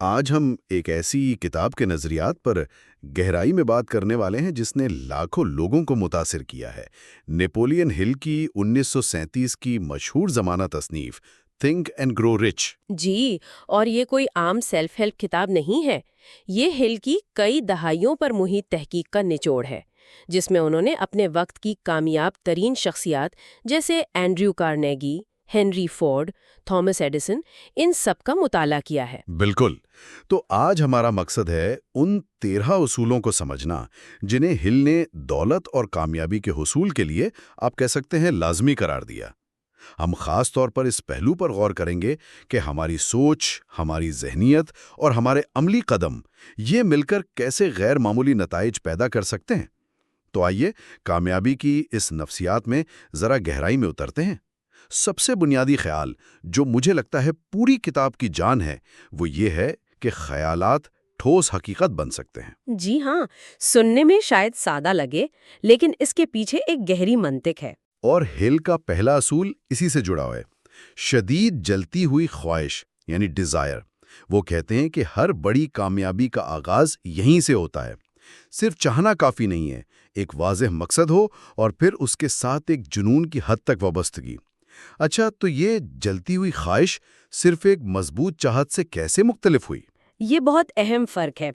آج ہم ایک ایسی کتاب کے نظریات پر گہرائی میں بات کرنے والے ہیں جس نے لاکھوں لوگوں کو متاثر کیا ہے۔ نیپولین ہل کی 1937 کی مشہور زمانہ تصنیف تھنک اینڈ گرو رچ۔ جی، اور یہ کوئی عام سیلف ہیلپ کتاب نہیں ہے۔ یہ ہل کی کئی دہائیوں پر محیط تحقیق کا نچوڑ ہے، جس میں انہوں نے اپنے وقت کی کامیاب ترین شخصیات جیسے Andrew Carnegie, Henry Ford, Thomas Edison, ان سب کا مطالعہ کیا ہے۔ بالکل۔ تو آج ہمارا مقصد ہے ان 13 اصولوں کو سمجھنا جنہیں ہل نے دولت اور کامیابی کے حصول کے لیے آپ کہہ سکتے ہیں لازمی قرار دیا۔ ہم خاص طور پر اس پہلو پر غور کریں گے کہ ہماری سوچ، ہماری ذہنیت اور ہمارے عملی قدم یہ مل کر کیسے غیر معمولی نتائج پیدا کر سکتے ہیں۔ تو آئیے کامیابی کی اس نفسیات میں ذرا گہرائی میں اترتے ہیں۔ سب سے بنیادی خیال جو مجھے لگتا ہے پوری کتاب کی جان ہے وہ یہ ہے کہ خیالات ٹھوس حقیقت بن سکتے ہیں۔ جی ہاں، سننے میں شاید سادہ لگے، لیکن اس کے پیچھے ایک گہری منطق ہے۔ اور ہل کا پہلا اصول اسی سے جڑا ہوا ہے، شدید جلتی ہوئی خواہش یعنی ڈیزائر۔ وہ کہتے ہیں کہ ہر بڑی کامیابی کا آغاز یہیں سے ہوتا ہے۔ صرف چاہنا کافی نہیں ہے، ایک واضح مقصد ہو اور پھر اس کے ساتھ ایک جنون کی حد تک وابستگی۔ اچھا، تو یہ جلتی ہوئی خواہش صرف ایک مضبوط چاہت سے کیسے مختلف ہوئی؟ یہ بہت اہم فرق ہے۔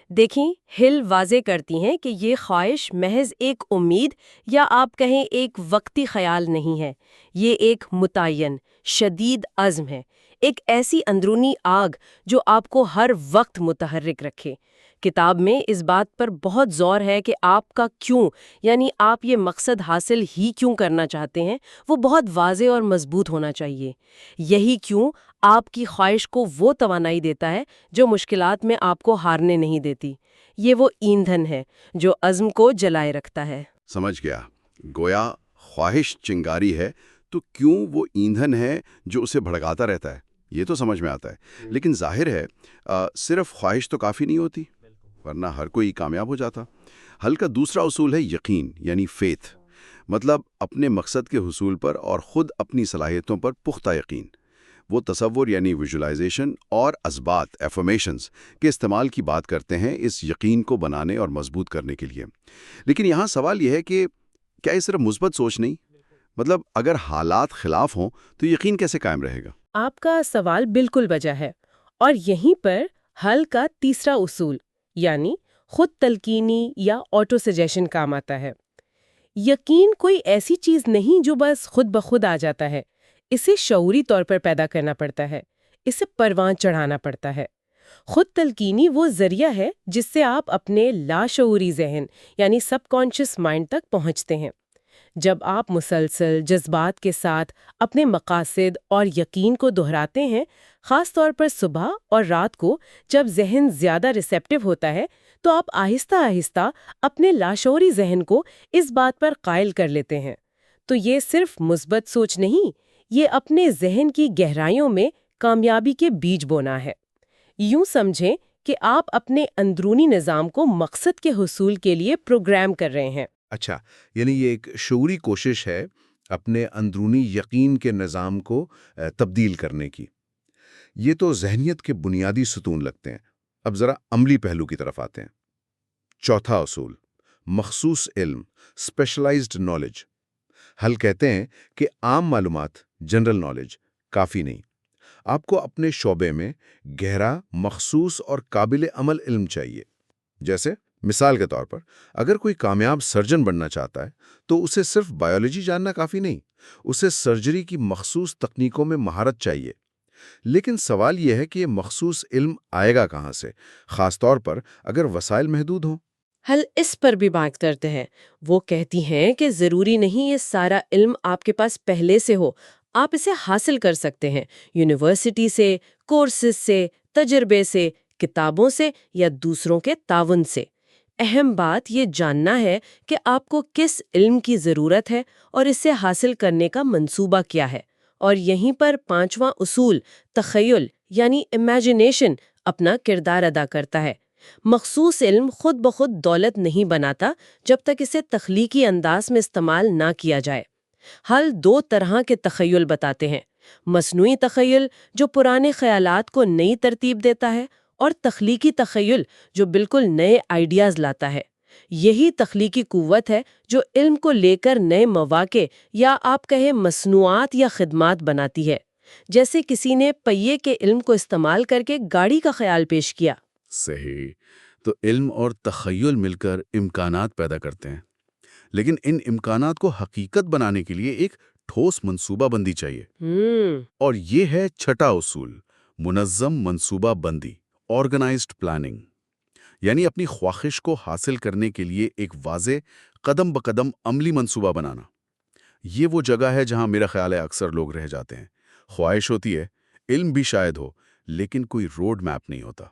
دیکھیں، ہل واضح کرتی ہیں کہ یہ خواہش محض ایک امید یا آپ کہیں ایک وقتی خیال نہیں ہے، یہ ایک متعین، شدید عزم ہے، ایک ایسی اندرونی آگ جو آپ کو ہر وقت متحرک رکھے۔ کتاب میں اس بات پر بہت زور ہے کہ آپ کا کیوں، یعنی آپ یہ مقصد حاصل ہی کیوں کرنا چاہتے ہیں، وہ بہت واضح اور مضبوط ہونا چاہیے۔ یہی کیوں آپ کی خواہش کو وہ توانائی دیتا ہے جو مشکلات میں آپ کو ہارنے نہیں دیتی۔ یہ وہ ایندھن ہے جو عزم کو جلائے رکھتا ہے۔ سمجھ گیا۔ گویا خواہش چنگاری ہے تو کیوں وہ ایندھن ہے جو اسے بھڑکاتا رہتا ہے، یہ تو سمجھ میں آتا ہے۔ لیکن ظاہر ہے صرف خواہش تو کافی نہیں ہوتی، ورنہ ہر کوئی کامیاب ہو جاتا۔ حل کا دوسرا اصول ہے یقین یعنی فیتھ، مطلب اپنے مقصد کے حصول پر اور خود اپنی صلاحیتوں پر پختہ یقین۔ وہ تصور یعنی ویژولائزیشن اور اثبات ایفرمیشنز کے استعمال کی بات کرتے ہیں اس یقین کو بنانے اور مضبوط کرنے کے لیے۔ لیکن یہاں سوال یہ ہے کہ کیا یہ صرف مثبت سوچ نہیں؟ مطلب اگر حالات خلاف ہوں تو یقین کیسے قائم رہے گا؟ آپ کا سوال بالکل بجا ہے، اور یہیں پر حل کا تیسرا اصول یعنی خود تلقینی یا آٹو سجیشن کام آتا ہے۔ یقین کوئی ایسی چیز نہیں جو بس خود بخود آ جاتا ہے، اسے شعوری طور پر پیدا کرنا پڑتا ہے، اسے پروان چڑھانا پڑتا ہے۔ خود تلقینی وہ ذریعہ ہے جس سے آپ اپنے لاشعوری ذہن یعنی سب کانشس مائنڈ تک پہنچتے ہیں۔ جب آپ مسلسل جذبات کے ساتھ اپنے مقاصد اور یقین کو دہراتے ہیں، خاص طور پر صبح اور رات کو جب ذہن زیادہ ریسیپٹیو ہوتا ہے، تو آپ آہستہ آہستہ اپنے لاشعوری ذہن کو اس بات پر قائل کر لیتے ہیں۔ تو یہ صرف مثبت سوچ نہیں، یہ اپنے ذہن کی گہرائیوں میں کامیابی کے بیج بونا ہے۔ یوں سمجھیں کہ آپ اپنے اندرونی نظام کو مقصد کے حصول کے لیے پروگرام کر رہے ہیں۔ اچھا، یعنی یہ ایک شعوری کوشش ہے اپنے اندرونی یقین کے نظام کو تبدیل کرنے کی۔ یہ تو ذہنیت کے بنیادی ستون لگتے ہیں۔ اب ذرا عملی پہلو کی طرف آتے ہیں۔ چوتھا اصول، مخصوص علم، اسپیشلائزڈ نالج۔ حل کہتے ہیں کہ عام معلومات، جنرل نالج کافی نہیں۔ آپ کو اپنے شعبے میں گہرا، مخصوص اور قابل عمل علم چاہیے۔ جیسے مثال کے طور پر اگر کوئی کامیاب سرجن بننا چاہتا ہے تو اسے صرف بایولوجی جاننا کافی نہیں، اسے سرجری کی مخصوص تکنیکوں میں مہارت چاہیے۔ لیکن سوال یہ ہے کہ یہ مخصوص علم آئے گا کہاں سے، خاص طور پر اگر وسائل محدود ہوں؟ حل اس پر بھی بات کرتے ہیں۔ وہ کہتی ہیں کہ ضروری نہیں یہ سارا علم آپ کے پاس پہلے سے ہو، آپ اسے حاصل کر سکتے ہیں یونیورسٹی سے، کورسز سے، تجربے سے، کتابوں سے یا دوسروں کے تعاون سے۔ اہم بات یہ جاننا ہے کہ آپ کو کس علم کی ضرورت ہے اور اسے حاصل کرنے کا منصوبہ کیا ہے۔ اور یہیں پر پانچواں اصول، تخیل یعنی امیجنیشن، اپنا کردار ادا کرتا ہے۔ مخصوص علم خود بخود دولت نہیں بناتا جب تک اسے تخلیقی انداز میں استعمال نہ کیا جائے۔ حل دو طرح کے تخیل بتاتے ہیں، مصنوعی تخیل جو پرانے خیالات کو نئی ترتیب دیتا ہے، اور تخلیقی تخیل جو بالکل نئے آئیڈیاز لاتا ہے۔ یہی تخلیقی قوت ہے جو علم کو لے کر نئے مواقع یا آپ کہیں مصنوعات یا خدمات بناتی ہے، جیسے کسی نے پہیے کے علم کو استعمال کر کے گاڑی کا خیال پیش کیا۔ صحیح۔ تو علم اور تخیل مل کر امکانات پیدا کرتے ہیں، لیکن ان امکانات کو حقیقت بنانے کے لیے ایک ٹھوس منصوبہ بندی چاہیے۔ اور یہ ہے چھٹا اصول، منظم منصوبہ بندی، آرگنائزڈ پلاننگ۔ یعنی اپنی خواہش کو حاصل کرنے کے لیے ایک واضح قدم بقدم عملی منصوبہ بنانا۔ یہ وہ جگہ ہے جہاں میرا خیال ہے اکثر لوگ رہ جاتے ہیں۔ خواہش ہوتی ہے، علم بھی شاید ہو، لیکن کوئی روڈ میپ نہیں ہوتا۔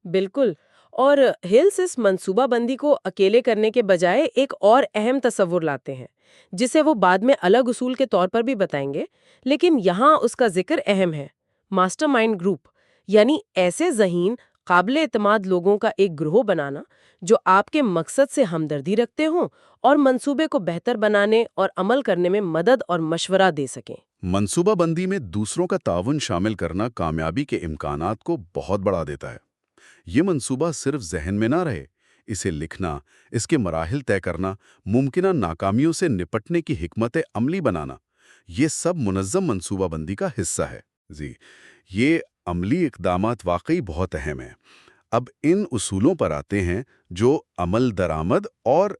بالکل، اور ہلس اس منصوبہ بندی کو اکیلے کرنے کے بجائے ایک اور اہم تصور لاتے ہیں، جسے وہ بعد میں الگ اصول کے طور پر بھی بتائیں گے، لیکن یہاں اس کا ذکر اہم ہے۔ ماسٹر مائنڈ گروپ، یعنی ایسے ذہین قابل اعتماد لوگوں کا ایک گروہ بنانا جو آپ کے مقصد سے ہمدردی رکھتے ہوں اور منصوبے کو بہتر بنانے اور عمل کرنے میں مدد اور مشورہ دے سکیں۔ منصوبہ بندی میں دوسروں کا تعاون شامل کرنا کامیابی کے امکانات کو بہت بڑھا دیتا ہے۔ یہ منصوبہ صرف ذہن میں نہ رہے، اسے لکھنا، اس کے مراحل طے کرنا، ممکنہ ناکامیوں سے نپٹنے کی حکمت عملی بنانا، یہ سب منظم منصوبہ بندی کا حصہ ہے۔ جی، یہ عملی اقدامات واقعی بہت اہم ہیں۔ اب ان اصولوں پر آتے ہیں جو عمل درآمد اور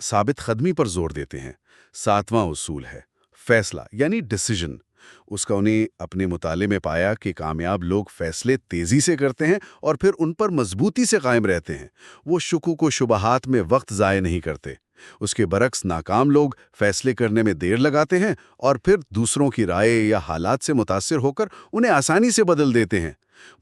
ثابت قدمی پر زور دیتے ہیں۔ 7واں اصول ہے فیصلہ، یعنی ڈیسیژن۔ اس کا انہیں اپنے مطالعے میں پایا کہ کامیاب لوگ فیصلے تیزی سے کرتے ہیں اور پھر ان پر مضبوطی سے قائم رہتے ہیں۔ وہ شکوک و شبہات میں وقت ضائع نہیں کرتے۔ اس کے برعکس ناکام لوگ فیصلے کرنے میں دیر لگاتے ہیں اور پھر دوسروں کی رائے یا حالات سے متاثر ہو کر انہیں آسانی سے بدل دیتے ہیں۔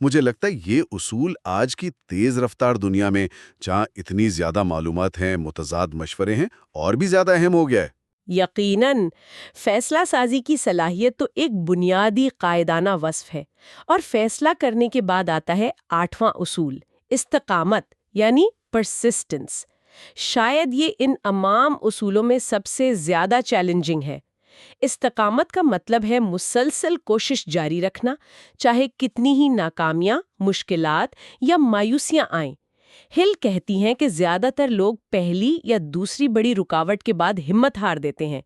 مجھے لگتا ہے یہ اصول آج کی تیز رفتار دنیا میں، جہاں اتنی زیادہ معلومات ہیں، متضاد مشورے ہیں، اور بھی زیادہ اہم ہو گیا ہے۔ یقیناً، فیصلہ سازی کی صلاحیت تو ایک بنیادی قائدانہ وصف ہے، اور فیصلہ کرنے کے بعد آتا ہے 8واں اصول، استقامت، یعنی پرسسٹنس۔ شاید یہ ان تمام اصولوں میں سب سے زیادہ چیلنجنگ ہے۔ استقامت کا مطلب ہے مسلسل کوشش جاری رکھنا، چاہے کتنی ہی ناکامیاں، مشکلات یا مایوسیاں آئیں۔ ہل کہتی ہیں کہ زیادہ تر لوگ پہلی یا دوسری بڑی رکاوٹ کے بعد ہمت ہار دیتے ہیں،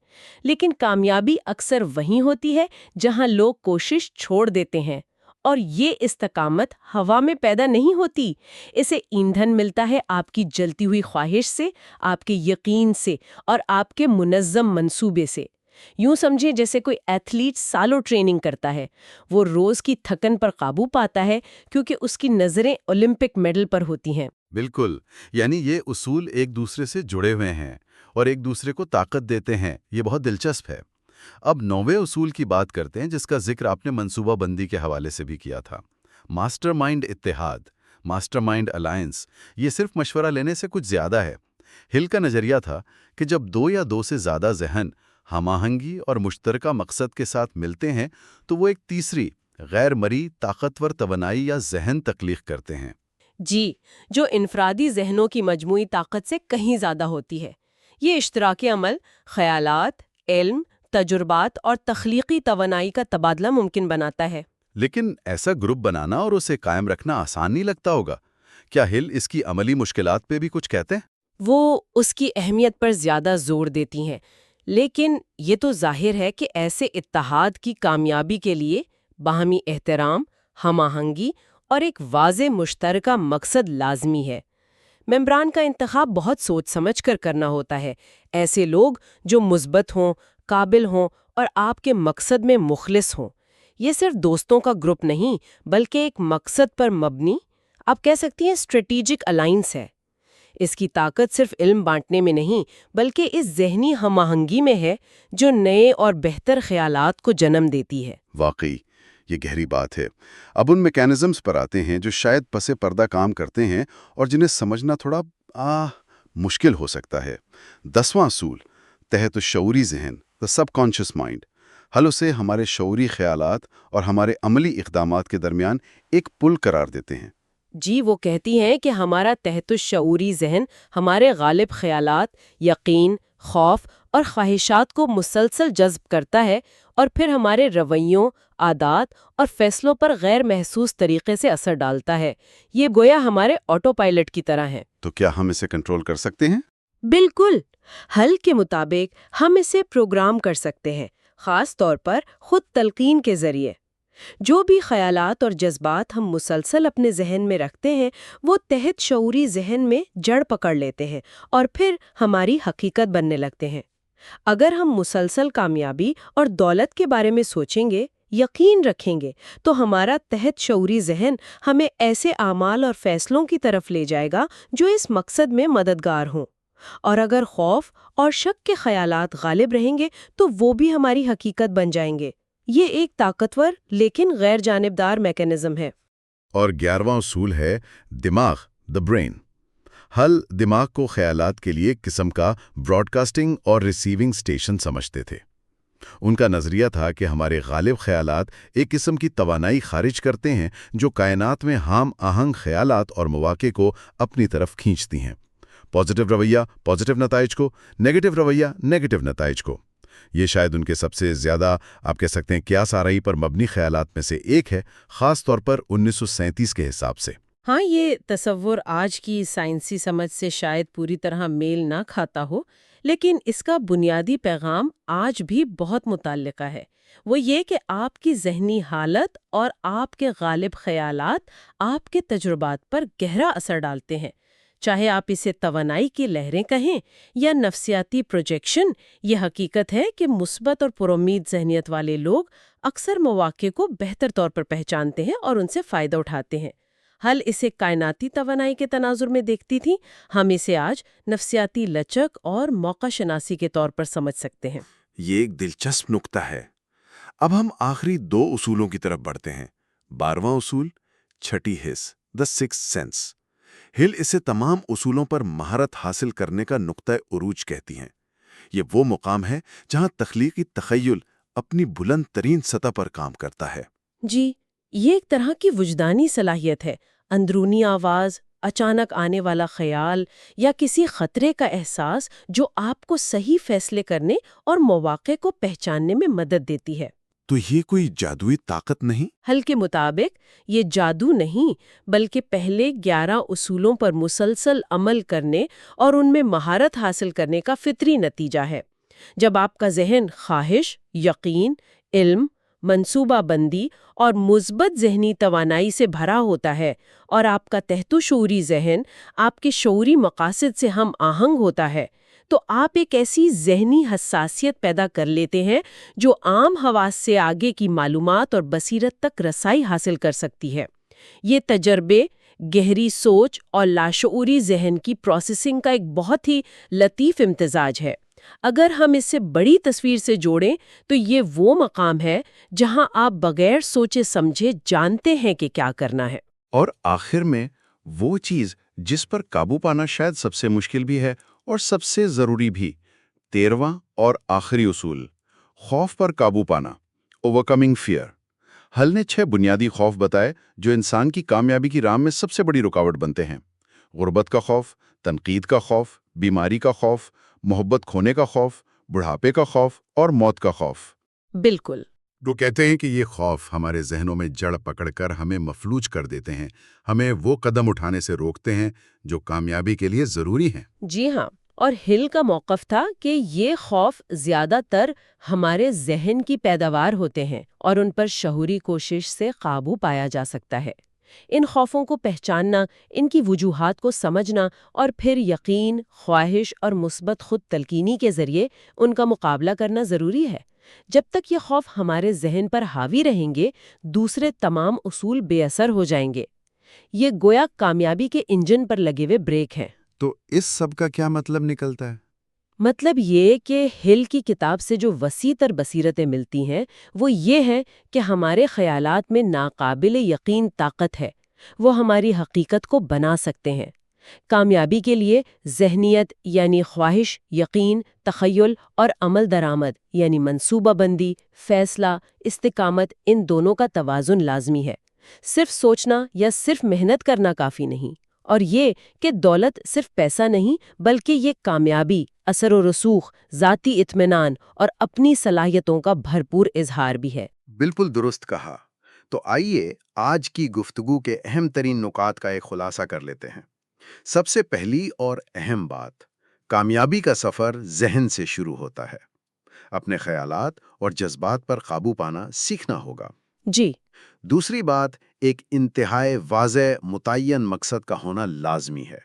لیکن کامیابی اکثر وہیں ہوتی ہے جہاں لوگ کوشش چھوڑ دیتے ہیں۔ اور یہ استقامت ہوا میں پیدا نہیں ہوتی، اسے ایندھن ملتا ہے آپ کی جلتی ہوئی خواہش سے، آپ کے یقین سے اور آپ کے منظم منصوبے سے۔ یوں سمجھیں جیسے کوئی ایتھلیٹ سالوں ٹریننگ کرتا ہے، وہ روز کی تھکن پر قابو پاتا ہے کیونکہ اس کی نظریں اولمپک میڈل پر ہوتی ہیں۔ بالکل، یعنی یہ اصول ایک دوسرے سے جڑے ہوئے ہیں اور ایک دوسرے کو طاقت دیتے ہیں۔ یہ بہت دلچسپ ہے۔ اب 9ویں اصول کی بات کرتے ہیں، جس کا ذکر آپ نے منصوبہ بندی کے حوالے سے بھی کیا تھا۔ ماسٹر مائنڈ اتحاد، ماسٹر مائنڈ الائنس۔ یہ صرف مشورہ لینے سے کچھ زیادہ ہے۔ ہل کا نظریہ تھا کہ جب 2 یا 2 سے زیادہ ذہن ہم آہنگی اور مشترکہ مقصد کے ساتھ ملتے ہیں تو وہ ایک تیسری، غیر مرئی طاقتور توانائی یا ذہن تخلیق کرتے ہیں۔ جی، جو انفرادی ذہنوں کی مجموعی طاقت سے کہیں زیادہ ہوتی ہے۔ یہ اشتراکی عمل، خیالات، علم، تجربات اور تخلیقی توانائی کا تبادلہ ممکن بناتا ہے۔ لیکن ایسا گروپ بنانا اور اسے قائم رکھنا آسان نہیں لگتا ہوگا۔ کیا ہل اس کی عملی مشکلات پہ بھی کچھ کہتے ہیں؟ وہ اس کی اہمیت پر زیادہ زور دیتی ہیں، لیکن یہ تو ظاہر ہے کہ ایسے اتحاد کی کامیابی کے لیے باہمی احترام، ہم آہنگی اور ایک واضح مشترکہ مقصد لازمی ہے۔ ممبران کا انتخاب بہت سوچ سمجھ کر کرنا ہوتا ہے۔ ایسے لوگ جو مثبت ہوں، قابل ہوں اور آپ کے مقصد میں مخلص ہوں۔ یہ صرف دوستوں کا گروپ نہیں، بلکہ ایک مقصد پر مبنی، آپ کہہ سکتی ہیں، اسٹریٹجک الائنس ہے۔ اس کی طاقت صرف علم بانٹنے میں نہیں، بلکہ اس ذہنی ہم آہنگی میں ہے جو نئے اور بہتر خیالات کو جنم دیتی ہے۔ واقعی یہ گہری بات ہے۔ اب ان میکینزمز پر آتے ہیں جو شاید پس پردہ کام کرتے ہیں اور جنہیں سمجھنا تھوڑا مشکل ہو سکتا ہے۔ 10واں اصول، تحت الشعوری ذہن، the subconscious mind۔ حل اسے ہمارے شعوری خیالات اور ہمارے عملی اقدامات کے درمیان ایک پل قرار دیتے ہیں۔ جی، وہ کہتی ہیں کہ ہمارا تحت الشعوری ذہن ہمارے غالب خیالات، یقین، خوف اور خواہشات کو مسلسل جذب کرتا ہے اور پھر ہمارے رویوں، عادات اور فیصلوں پر غیر محسوس طریقے سے اثر ڈالتا ہے۔ یہ گویا ہمارے آٹو پائلٹ کی طرح ہے۔ تو کیا ہم اسے کنٹرول کر سکتے ہیں؟ بالکل، حل کے مطابق ہم اسے پروگرام کر سکتے ہیں، خاص طور پر خود تلقین کے ذریعے۔ جو بھی خیالات اور جذبات ہم مسلسل اپنے ذہن میں رکھتے ہیں وہ تحت شعوری ذہن میں جڑ پکڑ لیتے ہیں اور پھر ہماری حقیقت بننے لگتے ہیں۔ اگر ہم مسلسل کامیابی اور دولت کے بارے میں سوچیں گے، یقین رکھیں گے، تو ہمارا تحت شعوری ذہن ہمیں ایسے اعمال اور فیصلوں کی طرف لے جائے گا جو اس مقصد میں مددگار ہوں۔ اور اگر خوف اور شک کے خیالات غالب رہیں گے تو وہ بھی ہماری حقیقت بن جائیں گے۔ یہ ایک طاقتور لیکن غیر جانبدار میکانزم ہے۔ اور 11واں اصول ہے دماغ، the brain۔ حل دماغ کو خیالات کے لیے ایک قسم کا براڈ کاسٹنگ اور ریسیونگ اسٹیشن سمجھتے تھے۔ ان کا نظریہ تھا کہ ہمارے غالب خیالات ایک قسم کی توانائی خارج کرتے ہیں جو کائنات میں ہم آہنگ خیالات اور مواقع کو اپنی طرف کھینچتی ہیں۔ پازیٹیو رویہ پازیٹیو نتائج کو، نیگیٹو رویہ نیگیٹو نتائج کو۔ یہ شاید ان کے سب سے زیادہ آپ کہہ سکتے ہیں قیاس آرائی پر مبنی خیالات میں سے ایک ہے، خاص طور پر 1937 کے حساب سے۔ ہاں، یہ تصور آج کی سائنسی سمجھ سے شاید پوری طرح میل نہ کھاتا ہو، لیکن اس کا بنیادی پیغام آج بھی بہت متعلقہ ہے۔ وہ یہ کہ آپ کی ذہنی حالت اور آپ کے غالب خیالات آپ کے تجربات پر گہرا اثر ڈالتے ہیں۔ چاہے آپ اسے توانائی کی لہریں کہیں یا نفسیاتی پروجیکشن، یہ حقیقت ہے کہ مثبت اور پرامید ذہنیت والے لوگ اکثر مواقع کو بہتر طور پر پہچانتے ہیں اور ان سے فائدہ اٹھاتے ہیں۔ حل اسے کائناتی توانائی کے تناظر میں دیکھتی تھی، ہم اسے آج نفسیاتی لچک اور موقع شناسی کے طور پر سمجھ سکتے ہیں۔ یہ ایک دلچسپ نقطہ ہے۔ اب ہم آخری 2 اصولوں کی طرف بڑھتے ہیں۔ 12واں اصول، چھٹی حس، the sixth sense۔ ہل اسے تمام اصولوں پر مہارت حاصل کرنے کا نقطہ عروج کہتی ہیں۔ یہ وہ مقام ہے جہاں تخلیقی تخیل اپنی بلند ترین سطح پر کام کرتا ہے۔ جی، یہ ایک طرح کی وجدانی صلاحیت ہے۔ اندرونی آواز، اچانک آنے والا خیال یا کسی خطرے کا احساس جو آپ کو صحیح فیصلے کرنے اور مواقع کو پہچاننے میں مدد دیتی ہے۔ تو یہ کوئی جادوئی طاقت نہیں؟ حل کے مطابق یہ جادو نہیں، بلکہ پہلے 11 اصولوں پر مسلسل عمل کرنے اور ان میں مہارت حاصل کرنے کا فطری نتیجہ ہے۔ جب آپ کا ذہن خواہش، یقین، علم، منصوبہ بندی اور مثبت ذہنی توانائی سے بھرا ہوتا ہے اور آپ کا تحت شعوری ذہن آپ کے شعوری مقاصد سے ہم آہنگ ہوتا ہے، تو آپ ایک ایسی ذہنی حساسیت پیدا کر لیتے ہیں جو عام حواس سے آگے کی معلومات اور بصیرت تک رسائی حاصل کر سکتی ہے۔ یہ تجربے گہری سوچ اور لاشعوری ذہن کی پروسیسنگ کا ایک بہت ہی لطیف امتزاج ہے۔ اگر ہم اسے بڑی تصویر سے جوڑیں تو یہ وہ مقام ہے جہاں آپ بغیر سوچے سمجھے جانتے ہیں کہ کیا کرنا ہے۔ اور آخر میں وہ چیز جس پر قابو پانا شاید سب سے مشکل بھی ہے اور سب سے ضروری بھی، 13واں اور آخری اصول، خوف پر قابو پانا، اوورکمنگ فیئر۔ حل نے 6 بنیادی خوف بتائے جو انسان کی کامیابی کی راہ میں سب سے بڑی رکاوٹ بنتے ہیں۔ غربت کا خوف، تنقید کا خوف، بیماری کا خوف، محبت کھونے کا خوف، بڑھاپے کا خوف اور موت کا خوف۔ بالکل۔ وہ کہتے ہیں کہ یہ خوف ہمارے ذہنوں میں جڑ پکڑ کر ہمیں مفلوج کر دیتے ہیں، ہمیں وہ قدم اٹھانے سے روکتے ہیں جو کامیابی کے لیے ضروری ہیں۔ جی ہاں، اور ہل کا موقف تھا کہ یہ خوف زیادہ تر ہمارے ذہن کی پیداوار ہوتے ہیں اور ان پر شعوری کوشش سے قابو پایا جا سکتا ہے۔ ان خوفوں کو پہچاننا، ان کی وجوہات کو سمجھنا اور پھر یقین، خواہش اور مثبت خود تلقینی کے ذریعے ان کا مقابلہ کرنا ضروری ہے۔ جب تک یہ خوف ہمارے ذہن پر حاوی رہیں گے، دوسرے تمام اصول بے اثر ہو جائیں گے۔ یہ گویا کامیابی کے انجن پر لگے ہوئے بریک ہیں۔ تو اس سب کا کیا مطلب نکلتا ہے؟ مطلب یہ کہ ہل کی کتاب سے جو وسیع تر بصیرتیں ملتی ہیں وہ یہ ہے کہ ہمارے خیالات میں ناقابل یقین طاقت ہے، وہ ہماری حقیقت کو بنا سکتے ہیں۔ کامیابی کے لیے ذہنیت یعنی خواہش، یقین، تخیل اور عمل درآمد یعنی منصوبہ بندی، فیصلہ، استقامت، ان دونوں کا توازن لازمی ہے۔ صرف سوچنا یا صرف محنت کرنا کافی نہیں، اور یہ کہ دولت صرف پیسہ نہیں بلکہ یہ کامیابی، اثر و رسوخ، ذاتی اطمینان اور اپنی صلاحیتوں کا بھرپور اظہار بھی ہے۔ بالکل درست کہا۔ تو آئیے آج کی گفتگو کے اہم ترین نکات کا ایک خلاصہ کر لیتے ہیں۔ سب سے پہلی اور اہم بات، کامیابی کا سفر ذہن سے شروع ہوتا ہے۔ اپنے خیالات اور جذبات پر قابو پانا سیکھنا ہوگا۔ جی۔ دوسری بات، ایک انتہائی واضح متعین مقصد کا ہونا لازمی ہے،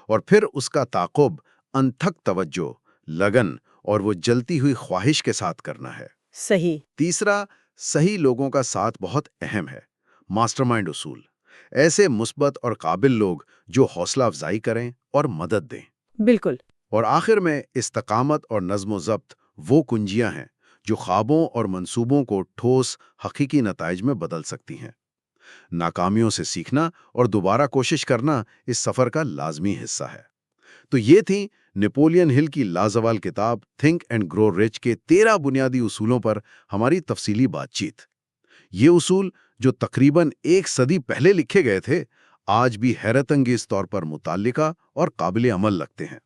اور پھر اس کا تعاقب انتھک توجہ، لگن اور وہ جلتی ہوئی خواہش کے ساتھ کرنا ہے۔ صحیح۔ تیسرا، صحیح لوگوں کا ساتھ بہت اہم ہے۔ ماسٹر مائنڈ اصول، ایسے مثبت اور قابل لوگ جو حوصلہ افزائی کریں اور مدد دیں۔ بالکل۔ اور آخر میں استقامت اور نظم و ضبط وہ کنجیاں ہیں جو خوابوں اور منصوبوں کو ٹھوس حقیقی نتائج میں بدل سکتی ہیں۔ ناکامیوں سے سیکھنا اور دوبارہ کوشش کرنا اس سفر کا لازمی حصہ ہے۔ تو یہ تھی نیپولین ہل کی لازوال کتاب تھنک اینڈ گرو رچ کے 13 بنیادی اصولوں پر ہماری تفصیلی بات چیت۔ یہ اصول جو تقریباً 1 صدی پہلے لکھے گئے تھے، آج بھی حیرت انگیز طور پر متعلقہ اور قابل عمل لگتے ہیں۔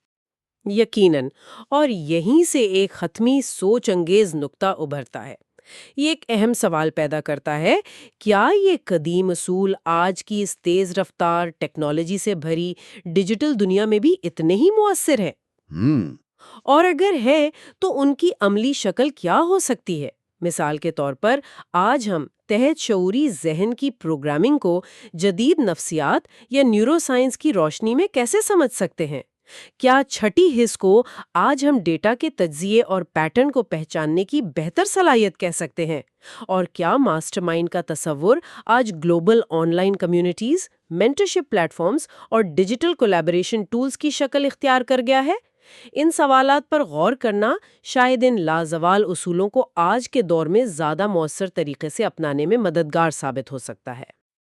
یقیناً، اور یہیں سے ایک حتمی سوچ انگیز نقطہ ابھرتا ہے۔ یہ ایک اہم سوال پیدا کرتا ہے، کیا یہ قدیم اصول آج کی اس تیز رفتار ٹیکنالوجی سے بھری ڈیجیٹل دنیا میں بھی اتنے ہی مؤثر ہیں؟ اور اگر ہے تو ان کی عملی شکل کیا ہو سکتی ہے؟ مثال کے طور پر آج ہم تحت شعوری ذہن کی پروگرامنگ کو جدید نفسیات یا نیورو سائنس کی روشنی میں کیسے سمجھ سکتے ہیں؟ کیا چھٹی حس کو آج ہم ڈیٹا کے تجزیے اور پیٹرن کو پہچاننے کی بہتر صلاحیت کہہ سکتے ہیں؟ اور کیا ماسٹر مائنڈ کا تصور آج global online communities, mentorship platforms اور ڈیجیٹل کولیبریشن ٹولز کی شکل اختیار کر گیا ہے؟ ان سوالات پر غور کرنا شاید ان لازوال اصولوں کو آج کے دور میں زیادہ مؤثر طریقے سے اپنانے میں مددگار ثابت ہو سکتا ہے۔